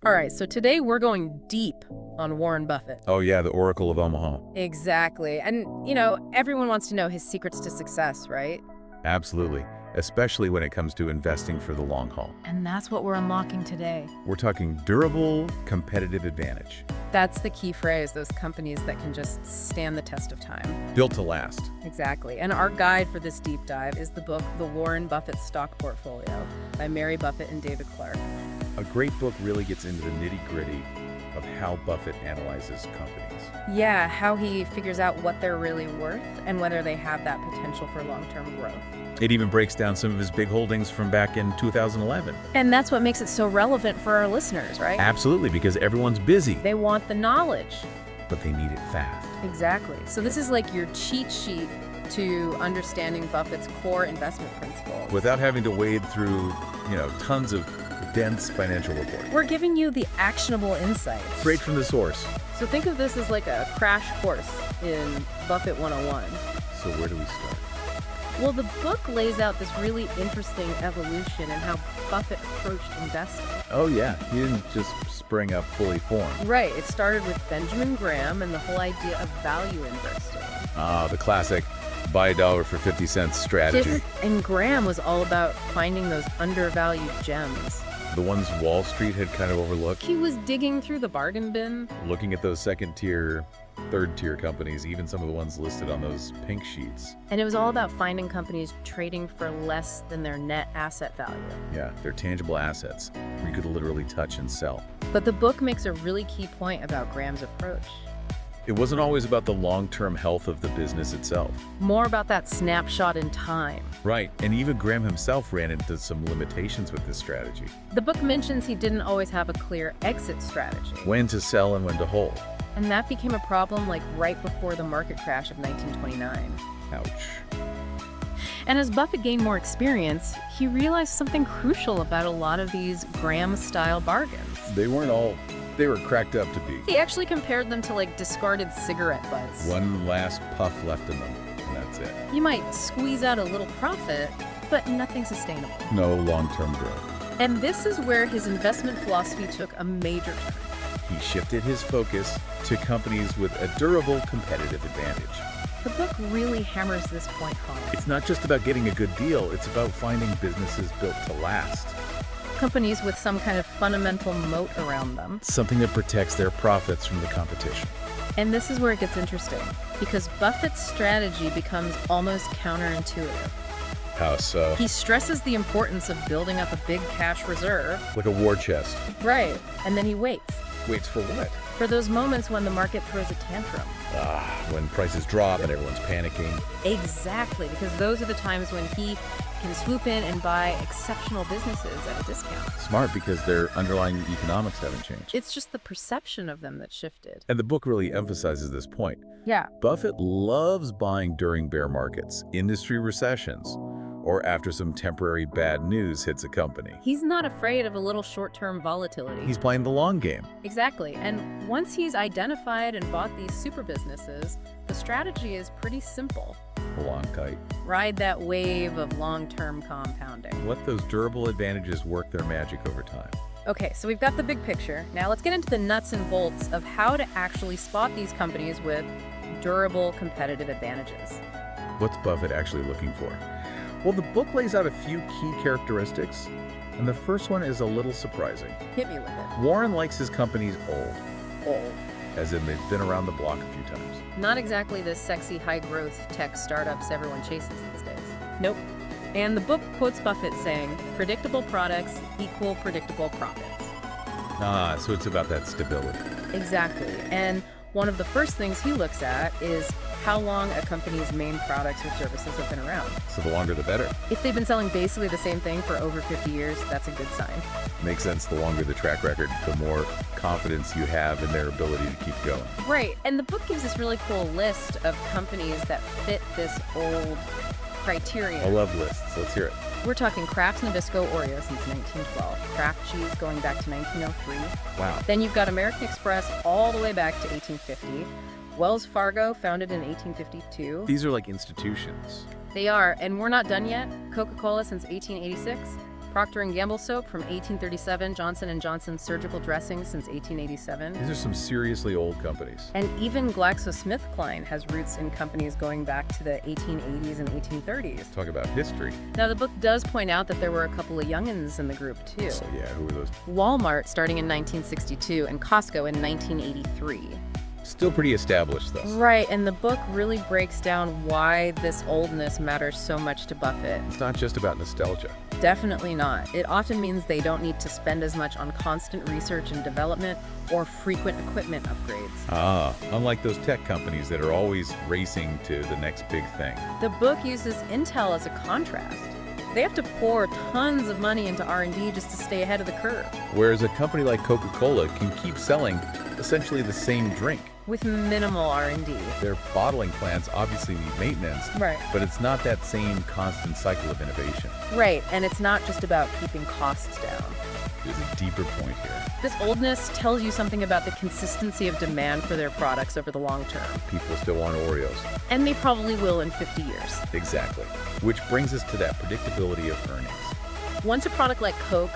All right, so today we're going deep on Warren Buffett. Oh yeah, the Oracle of Omaha. Exactly. And, everyone wants to know his secrets to success, right? Absolutely. Especially when it comes to investing for the long haul. And that's what we're unlocking today. We're talking durable competitive advantage. That's the key phrase, those companies that can just stand the test of time. Built to last. Exactly. And our guide for this deep dive is the book, The Warren Buffett Stock Portfolio by Mary Buffett and David Clark. A great book really gets into the nitty-gritty of how Buffett analyzes companies. Yeah, how he figures out what they're really worth and whether they have that potential for long-term growth. It even breaks down some of his big holdings from back in 2011. And that's what makes it so relevant for our listeners, right? Absolutely, because everyone's busy. They want the knowledge. But they need it fast. Exactly. So this is like your cheat sheet to understanding Buffett's core investment principles. Without having to wade through, tons of dense financial reporting. We're giving you the actionable insights. Straight from the source. So think of this as like a crash course in Buffett 101. So where do we start? Well, the book lays out this really interesting evolution in how Buffett approached investing. Oh yeah, he didn't just spring up fully formed. Right. It started with Benjamin Graham and the whole idea of value investing. The classic buy a dollar for 50 cents strategy. And Graham was all about finding those undervalued gems. The ones Wall Street had kind of overlooked. He was digging through the bargain bin. Looking at those second-tier, third-tier companies, even some of the ones listed on those pink sheets. And it was all about finding companies trading for less than their net asset value. Yeah, they're tangible assets where you could literally touch and sell. But the book makes a really key point about Graham's approach. It wasn't always about the long-term health of the business itself. More about that snapshot in time. Right, and even Graham himself ran into some limitations with this strategy. The book mentions he didn't always have a clear exit strategy. When to sell and when to hold. And that became a problem like right before the market crash of 1929. Ouch. And as Buffett gained more experience, he realized something crucial about a lot of these Graham-style bargains. They were cracked up to be. He actually compared them to like discarded cigarette butts. One last puff left in them, and that's it. You might squeeze out a little profit, but nothing sustainable. No long-term growth. And this is where his investment philosophy took a major turn. He shifted his focus to companies with a durable competitive advantage. The book really hammers this point home. It's not just about getting a good deal, it's about finding businesses built to last. Companies with some kind of fundamental moat around them. Something that protects their profits from the competition. And this is where it gets interesting, because Buffett's strategy becomes almost counterintuitive. How so? He stresses the importance of building up a big cash reserve. Like a war chest. Right. And then he waits. Waits for what? For those moments when the market throws a tantrum. When prices drop and everyone's panicking. Exactly, because those are the times when he can swoop in and buy exceptional businesses at a discount. Smart, because their underlying economics haven't changed. It's just the perception of them that shifted. And the book really emphasizes this point. Yeah. Buffett loves buying during bear markets, industry recessions, or after some temporary bad news hits a company. He's not afraid of a little short-term volatility. He's playing the long game. Exactly. And once he's identified and bought these super businesses, the strategy is pretty simple. Hold on, kite. Ride that wave of long-term compounding. Let those durable advantages work their magic over time. Okay, so we've got the big picture. Now let's get into the nuts and bolts of how to actually spot these companies with durable competitive advantages. What's Buffett actually looking for? Well, the book lays out a few key characteristics, and the first one is a little surprising. Hit me with it. Warren likes his companies old. Old. As in they've been around the block a few times. Not exactly the sexy high-growth tech startups everyone chases these days. Nope. And the book quotes Buffett saying, predictable products equal predictable profits. So it's about that stability. Exactly. And one of the first things he looks at is how long a company's main products or services have been around. So the longer the better. If they've been selling basically the same thing for over 50 years, that's a good sign. Makes sense. The longer the track record, the more confidence you have in their ability to keep going. Right. And the book gives this really cool list of companies that fit this old criteria. I love lists. Let's hear it. We're talking Kraft Nabisco Oreo since 1912, Kraft cheese going back to 1903. Wow. Then you've got American Express all the way back to 1850. Wells Fargo, founded in 1852. These are like institutions. They are, and we're not done yet. Coca-Cola since 1886. Procter & Gamble soap from 1837, Johnson & Johnson surgical dressing since 1887. These are some seriously old companies. And even GlaxoSmithKline has roots in companies going back to the 1880s and 1830s. Talk about history. Now, the book does point out that there were a couple of youngins in the group, too. So yeah, who were those? Walmart starting in 1962 and Costco in 1983. Still pretty established, though. Right, and the book really breaks down why this oldness matters so much to Buffett. It's not just about nostalgia. Definitely not. It often means they don't need to spend as much on constant research and development or frequent equipment upgrades. Unlike those tech companies that are always racing to the next big thing. The book uses Intel as a contrast. They have to pour tons of money into R&D just to stay ahead of the curve. Whereas a company like Coca-Cola can keep selling essentially the same drink. With minimal R&D. Their bottling plants obviously need maintenance, Right. but it's not that same constant cycle of innovation. Right, and it's not just about keeping costs down. There's a deeper point here. This oldness tells you something about the consistency of demand for their products over the long term. People still want Oreos. And they probably will in 50 years. Exactly. Which brings us to that predictability of earnings. Once a product like Coke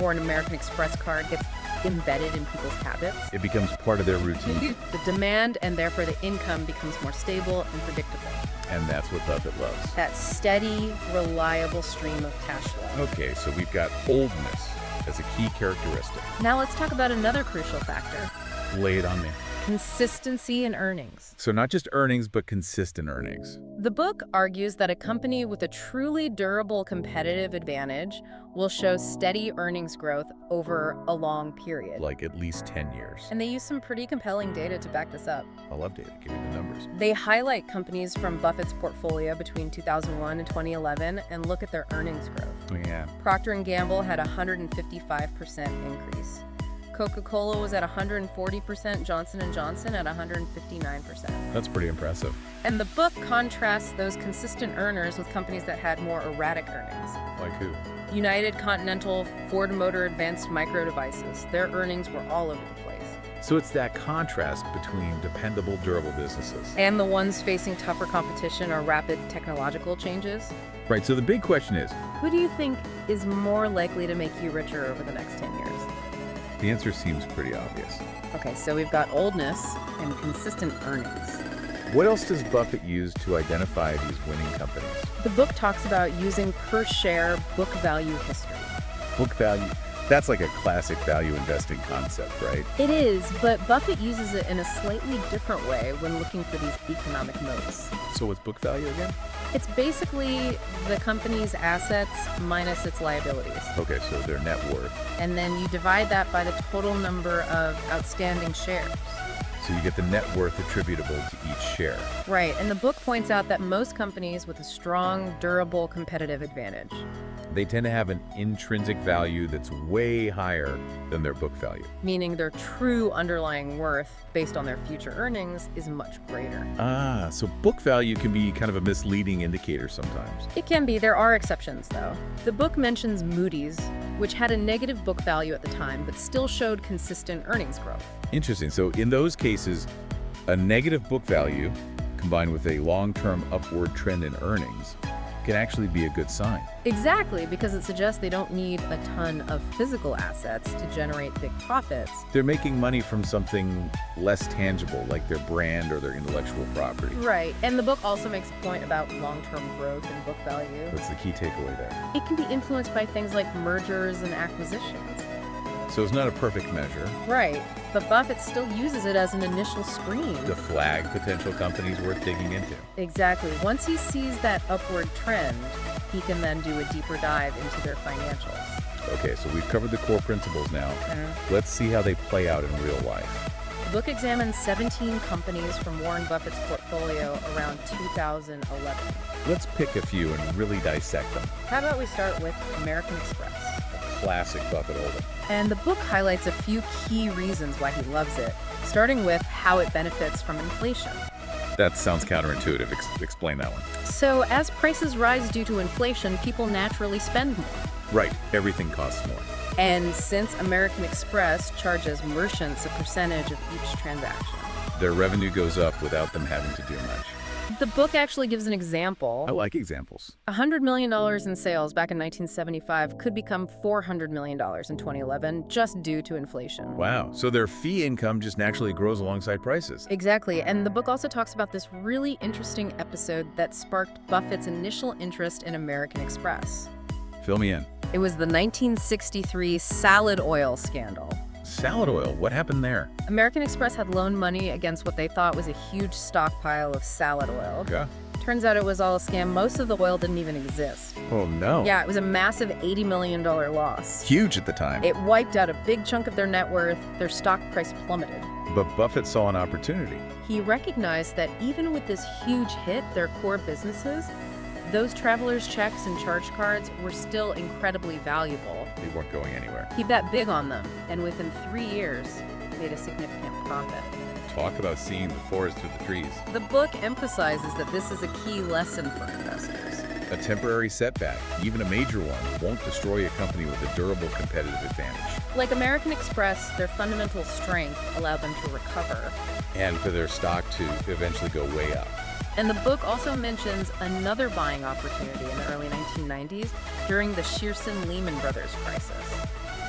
or an American Express card gets embedded in people's habits, It becomes part of their routine, the demand and therefore the income becomes more stable and predictable. and that's what Buffett loves. That steady, reliable stream of cash flow. Okay, so we've got oldness as a key characteristic. Now let's talk about another crucial factor. Lay it on me. Consistency in earnings. So not just earnings, but consistent earnings. The book argues that a company with a truly durable competitive advantage will show steady earnings growth over a long period. Like at least 10 years. And they use some pretty compelling data to back this up. I love data. Give me the numbers. They highlight companies from Buffett's portfolio between 2001 and 2011 and look at their earnings growth. Yeah. Procter & Gamble had a 155% increase. Coca-Cola was at 140%, Johnson & Johnson at 159%. That's pretty impressive. And the book contrasts those consistent earners with companies that had more erratic earnings. Like who? United, Continental, Ford Motor Advanced Micro Devices. Their earnings were all over the place. So it's that contrast between dependable, durable businesses. And the ones facing tougher competition or rapid technological changes. Right, so the big question is, Who do you think is more likely to make you richer over the next 10 years? the answer seems pretty obvious. Okay, so we've got oldness and consistent earnings. What else does Buffett use to identify these winning companies? The book talks about using per share book value history. Book value. That's like a classic value investing concept, right? It is, but Buffett uses it in a slightly different way when looking for these economic moats. So what's book value again? It's basically the company's assets minus its liabilities. Okay, so their net worth. And then you divide that by the total number of outstanding shares. So you get the net worth attributable to each share. Right, and the book points out that most companies with a strong, durable competitive advantage, They tend to have an intrinsic value that's way higher than their book value. meaning their true underlying worth based on their future earnings is much greater. So book value can be kind of a misleading indicator sometimes. It can be. There are exceptions, though. The book mentions Moody's, which had a negative book value at the time, but still showed consistent earnings growth. Interesting. So in those cases, a negative book value combined with a long-term upward trend in earnings can actually be a good sign. Exactly, because it suggests they don't need a ton of physical assets to generate big profits. They're making money from something less tangible, like their brand or their intellectual property. Right, and the book also makes a point about long-term growth in book value. That's the key takeaway there. It can be influenced by things like mergers and acquisitions. So it's not a perfect measure Right, but Buffett still uses it as an initial screen. to flag potential companies worth digging into. Exactly. Once he sees that upward trend, he can then do a deeper dive into their financials. Okay, so we've covered the core principles now. Let's see how they play out in real life. The book examines 17 companies from Warren Buffett's portfolio around 2011. Let's pick a few and really dissect them. How about we start with American Express? Classic Buffett holding. And the book highlights a few key reasons why he loves it, starting with how it benefits from inflation. That sounds counterintuitive. Explain that one. So as prices rise due to inflation, people naturally spend more. Right, everything costs more. And since American Express charges merchants a percentage of each transaction. Their revenue goes up without them having to do much. The book actually gives an example. I like examples. $100 million in sales back in 1975 could become $400 million in 2011 just due to inflation. Wow. So their fee income just naturally grows alongside prices. Exactly. And the book also talks about this really interesting episode that sparked Buffett's initial interest in American Express. Fill me in. It was the 1963 salad oil scandal. Salad oil, what happened there? American Express had loaned money against what they thought was a huge stockpile of salad oil. Okay. Turns out it was all a scam. Most of the oil didn't even exist. Oh, no. Yeah, it was a massive $80 million loss. Huge at the time. It wiped out a big chunk of their net worth. Their stock price plummeted. But Buffett saw an opportunity. He recognized that even with this huge hit, their core businesses, those travelers' checks and charge cards were still incredibly valuable. They weren't going anywhere. He bet big on them, and within 3 years, made a significant profit. Talk about seeing the forest through the trees. The book emphasizes that this is a key lesson for investors. A temporary setback, even a major one, won't destroy a company with a durable competitive advantage. Like American Express, their fundamental strength allowed them to recover. And for their stock to eventually go way up. And the book also mentions another buying opportunity in the early 1990s during the Shearson-Lehman Brothers crisis.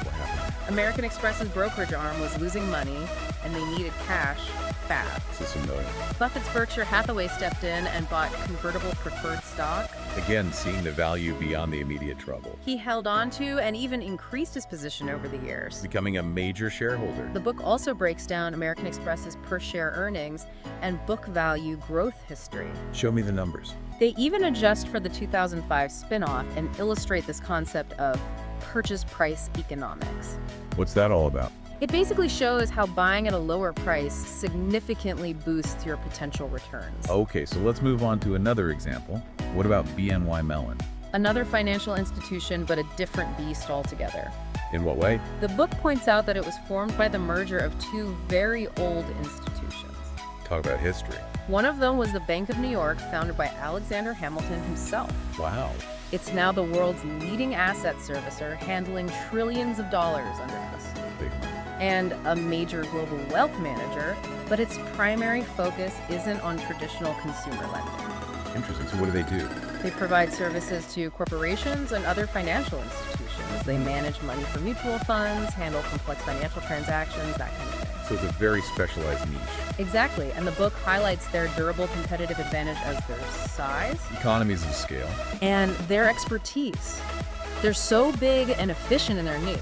What happened? American Express's brokerage arm was losing money, and they needed cash fast. This is familiar. Buffett's Berkshire Hathaway stepped in and bought convertible preferred stock. Again, seeing the value beyond the immediate trouble. He held on to and even increased his position over the years. Becoming a major shareholder. The book also breaks down American Express's per-share earnings and book value growth history. Show me the numbers. They even adjust for the 2005 spinoff and illustrate this concept of purchase price economics. What's that all about? It basically shows how buying at a lower price significantly boosts your potential returns. Okay, so let's move on to another example. What about BNY Mellon? Another financial institution, but a different beast altogether. In what way? The book points out that it was formed by the merger of two very old institutions. Talk about history. One of them was the Bank of New York, founded by Alexander Hamilton himself. Wow. It's now the world's leading asset servicer, handling trillions of dollars under custody. Big money. And a major global wealth manager, but its primary focus isn't on traditional consumer lending. Interesting. So what do? They provide services to corporations and other financial institutions. They manage money for mutual funds, handle complex financial transactions, that kind of thing. So it's a very specialized niche. Exactly, and the book highlights their durable competitive advantage as their size Economies of scale. and their expertise. They're so big and efficient in their niche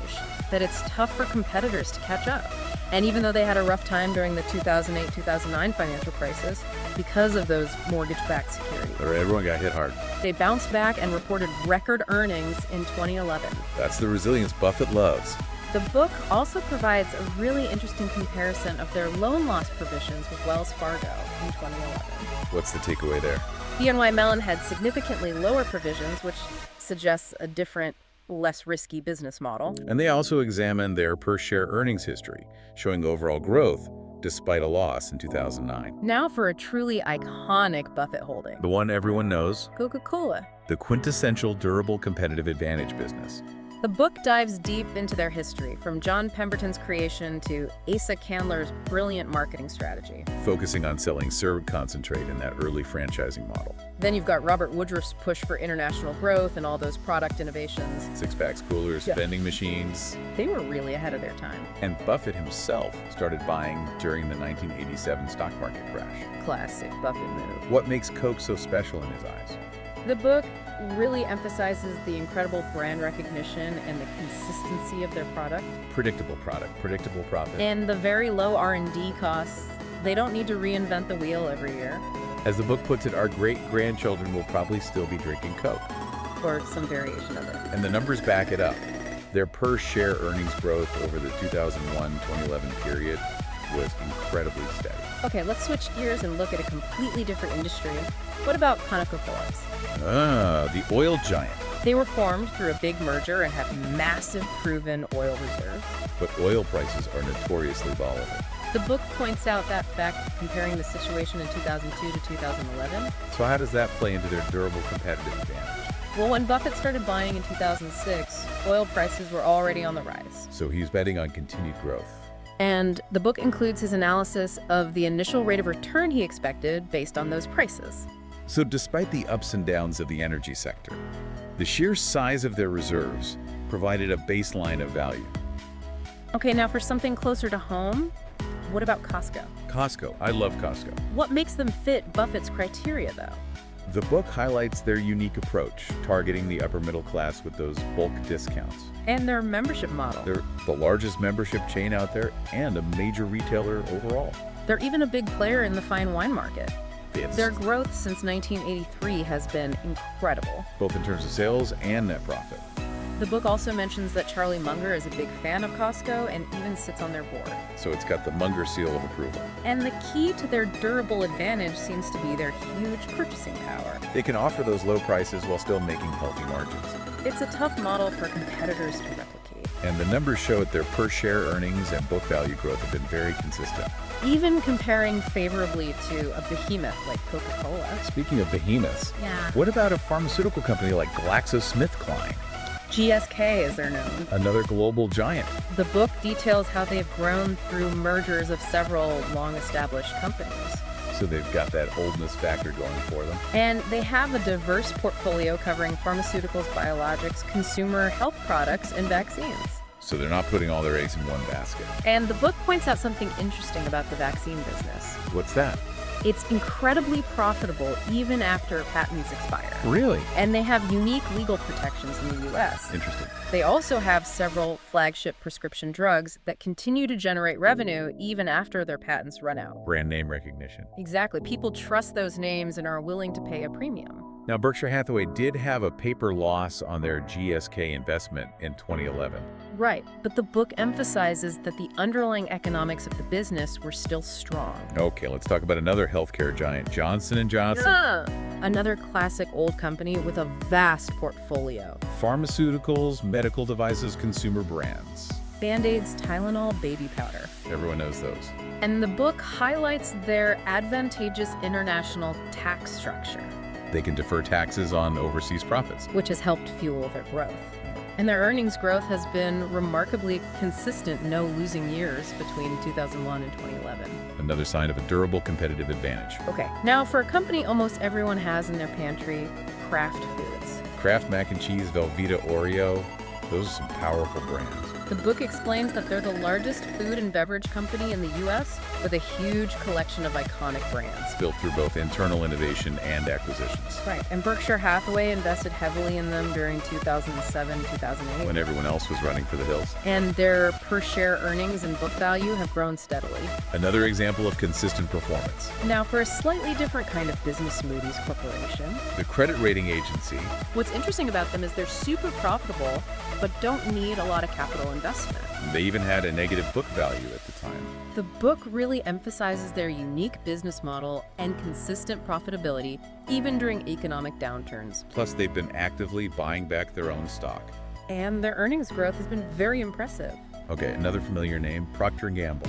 that it's tough for competitors to catch up. And even though they had a rough time during the 2008-2009 financial crisis, because of those mortgage-backed securities, All right, everyone got hit hard. they bounced back and reported record earnings in 2011. That's the resilience Buffett loves. The book also provides a really interesting comparison of their loan loss provisions with Wells Fargo in 2011. What's the takeaway there? BNY Mellon had significantly lower provisions, which suggests a different, less risky business model. And they also examined their per-share earnings history, showing overall growth despite a loss in 2009. Now for a truly iconic Buffett holding. The one everyone knows, Coca-Cola. the quintessential durable competitive advantage business. The book dives deep into their history, from John Pemberton's creation to Asa Candler's brilliant marketing strategy. Focusing on selling syrup concentrate in that early franchising model. Then you've got Robert Woodruff's push for international growth and all those product innovations. Six-packs, coolers, Yeah. vending machines. They were really ahead of their time. And Buffett himself started buying during the 1987 stock market crash. Classic Buffett move. What makes Coke so special in his eyes? The book really emphasizes the incredible brand recognition and the consistency of their product. Predictable product, predictable profit. And the very low R&D costs. They don't need to reinvent the wheel every year, As the book puts it, our great-grandchildren will probably still be drinking Coke. or some variation of it. And the numbers back it up. Their per-share earnings growth over the 2001-2011 period was incredibly steady. Okay, let's switch gears and look at a completely different industry. What about ConocoPhillips? The oil giant. They were formed through a big merger and have massive proven oil reserves. But oil prices are notoriously volatile. The book points out that fact, comparing the situation in 2002 to 2011. So how does that play into their durable competitive advantage? Well, when Buffett started buying in 2006, oil prices were already on the rise. So he's betting on continued growth. And the book includes his analysis of the initial rate of return he expected based on those prices. So despite the ups and downs of the energy sector, the sheer size of their reserves provided a baseline of value. Okay, now for something closer to home, what about Costco? Costco. I love Costco. What makes them fit Buffett's criteria, though? The book highlights their unique approach, targeting the upper middle class with those bulk discounts. And their membership model. They're the largest membership chain out there and a major retailer overall. They're even a big player in the fine wine market. It's Their growth since 1983 has been incredible. both in terms of sales and net profit. The book also mentions that Charlie Munger is a big fan of Costco and even sits on their board. So it's got the Munger seal of approval. And the key to their durable advantage seems to be their huge purchasing power. They can offer those low prices while still making healthy margins. It's a tough model for competitors to replicate. And the numbers show that their per-share earnings and book value growth have been very consistent. Even comparing favorably to a behemoth like Coca-Cola. Speaking of behemoths, Yeah. what about a pharmaceutical company like GlaxoSmithKline, GSK, as they're known. another global giant? The book details how they've grown through mergers of several long-established companies. So they've got that oldness factor going for them. And they have a diverse portfolio covering pharmaceuticals, biologics, consumer health products, and vaccines. So they're not putting all their eggs in one basket. And the book points out something interesting about the vaccine business. What's that? It's incredibly profitable even after patents expire. Really? And they have unique legal protections in the US. Interesting. They also have several flagship prescription drugs that continue to generate revenue even after their patents run out. Brand name recognition. Exactly. People trust those names and are willing to pay a premium. Now, Berkshire Hathaway did have a paper loss on their GSK investment in 2011. Right, but the book emphasizes that the underlying economics of the business were still strong. Okay, let's talk about another healthcare giant, Johnson & Johnson. Another classic old company with a vast portfolio. Pharmaceuticals, medical devices, consumer brands. Band-Aids, Tylenol, baby powder. Everyone knows those. And the book highlights their advantageous international tax structure, They can defer taxes on overseas profits. which has helped fuel their growth. And their earnings growth has been remarkably consistent, no losing years between 2001 and 2011. Another sign of a durable competitive advantage. Okay, now for a company almost everyone has in their pantry, Kraft Foods. Kraft Mac and Cheese, Velveeta Oreo, those are some powerful brands. The book explains that they're the largest food and beverage company in the U.S. with a huge collection of iconic brands. Built through both internal innovation and acquisitions. Right, and Berkshire Hathaway invested heavily in them during 2007, 2008. When everyone else was running for the hills. And their per-share earnings and book value have grown steadily. Another example of consistent performance. Now, for a slightly different kind of business, Moody's Corporation. The credit rating agency. What's interesting about them is they're super profitable, but don't need a lot of capital investment. They even had a negative book value at the time. The book really emphasizes their unique business model and consistent profitability, even during economic downturns. Plus, they've been actively buying back their own stock. And their earnings growth has been very impressive. Okay, another familiar name, Procter & Gamble.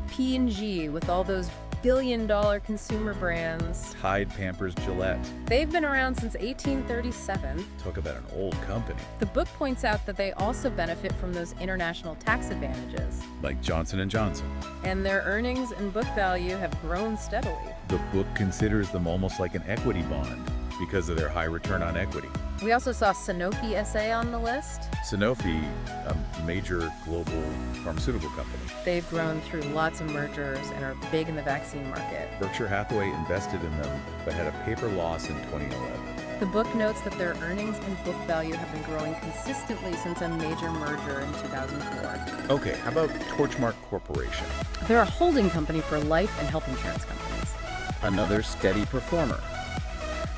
P&G, with all those billion-dollar consumer brands. Tide, Pampers, Gillette. They've been around since 1837. Talk about an old company. The book points out that they also benefit from those international tax advantages. Like Johnson & Johnson. And their earnings and book value have grown steadily. The book considers them almost like an equity bond because of their high return on equity. We also saw Sanofi SA on the list. Sanofi, a major global pharmaceutical company. They've grown through lots of mergers and are big in the vaccine market. Berkshire Hathaway invested in them, but had a paper loss in 2011. The book notes that their earnings and book value have been growing consistently since a major merger in 2004. Okay, how about Torchmark Corporation? They're a holding company for life and health insurance companies. Another steady performer.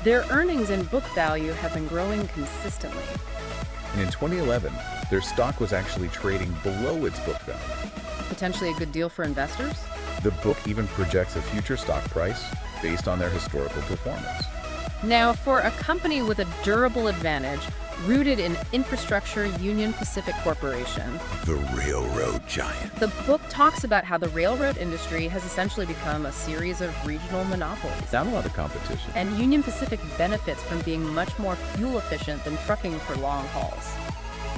Their earnings and book value have been growing consistently. And in 2011, their stock was actually trading below its book value. Potentially a good deal for investors? The book even projects a future stock price based on their historical performance. Now, for a company with a durable advantage, rooted in infrastructure, Union Pacific Corporation. The railroad giant. The book talks about how the railroad industry has essentially become a series of regional monopolies. Not a lot of competition. And Union Pacific benefits from being much more fuel efficient than trucking for long hauls.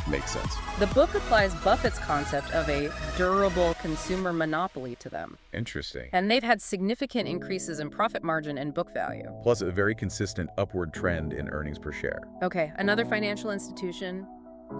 Makes sense. The book applies Buffett's concept of a durable consumer monopoly to them. Interesting. And they've had significant increases in profit margin and book value. Plus a very consistent upward trend in earnings per share. Okay, another financial institution,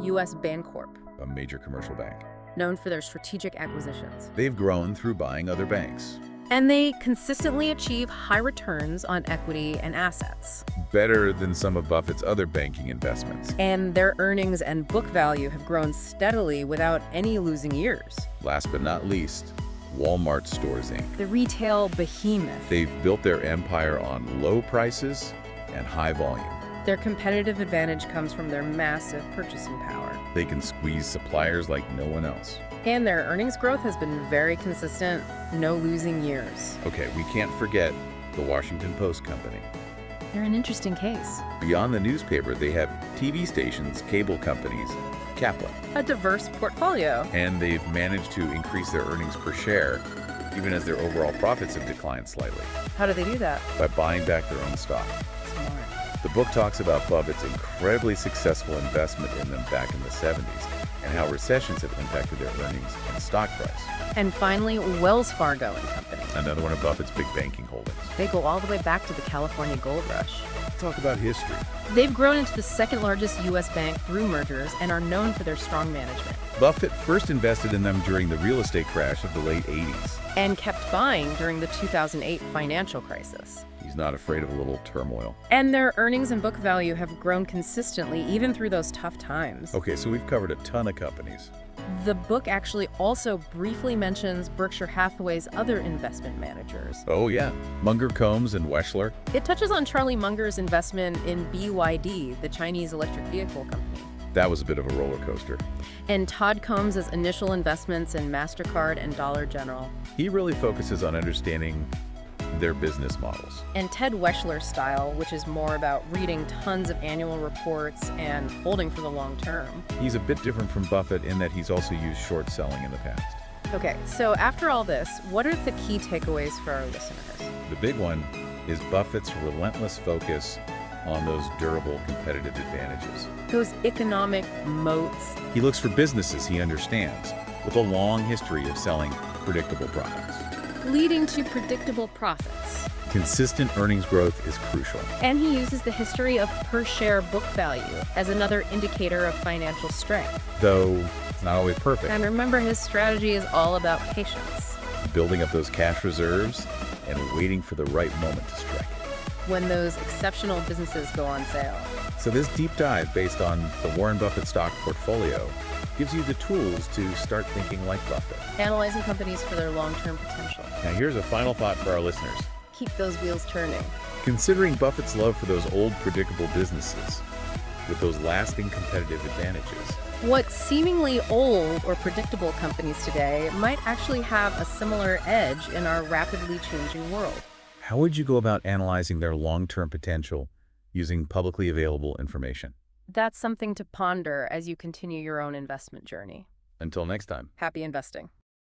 U.S. Bancorp, A major commercial bank. known for their strategic acquisitions. They've grown through buying other banks. And they consistently achieve high returns on equity and assets. Better than some of Buffett's other banking investments. And their earnings and book value have grown steadily without any losing years. Last but not least, Walmart Stores, Inc. The retail behemoth. They've built their empire on low prices and high volume. Their competitive advantage comes from their massive purchasing power. They can squeeze suppliers like no one else. And their earnings growth has been very consistent, no losing years. Okay, we can't forget the Washington Post Company. They're an interesting case. Beyond the newspaper, they have TV stations, cable companies, Kaplan. A diverse portfolio. And they've managed to increase their earnings per share, even as their overall profits have declined slightly, How do they do that? by buying back their own stock. Smart. The book talks about Buffett's incredibly successful investment in them back in the 70s and how recessions have impacted their earnings and stock price. And finally, Wells Fargo and Company. Another one of Buffett's big banking holdings. They go all the way back to the California gold rush. Talk about history. They've grown into the second largest U.S. bank through mergers and are known for their strong management. Buffett first invested in them during the real estate crash of the late 80s. And kept buying during the 2008 financial crisis. He's not afraid of a little turmoil. And their earnings and book value have grown consistently even through those tough times. Okay, so we've covered a ton of companies. The book actually also briefly mentions Berkshire Hathaway's other investment managers. Oh yeah, Munger, Combs, and Weschler. It touches on Charlie Munger's investment in BYD, the Chinese electric vehicle company. That was a bit of a roller coaster. And Todd Combs' initial investments in MasterCard and Dollar General. He really focuses on understanding their business models. And Ted Weschler's style, which is more about reading tons of annual reports and holding for the long term. He's a bit different from Buffett in that he's also used short selling in the past. Okay, so after all this, what are the key takeaways for our listeners? The big one is Buffett's relentless focus on those durable competitive advantages. Those economic moats. He looks for businesses he understands with a long history of selling predictable products. Leading to predictable profits. Consistent earnings growth is crucial. And he uses the history of per-share book value as another indicator of financial strength. Though it's not always perfect. And remember, his strategy is all about patience. Building up those cash reserves and waiting for the right moment to strike. When those exceptional businesses go on sale. So this deep dive based on the Warren Buffett stock portfolio gives you the tools to start thinking like Buffett. Analyzing companies for their long-term potential. Now here's a final thought for our listeners. Keep those wheels turning. Considering Buffett's love for those old predictable businesses with those lasting competitive advantages. What seemingly old or predictable companies today might actually have a similar edge in our rapidly changing world. How would you go about analyzing their long-term potential using publicly available information? That's something to ponder as you continue your own investment journey. Until next time. Happy investing.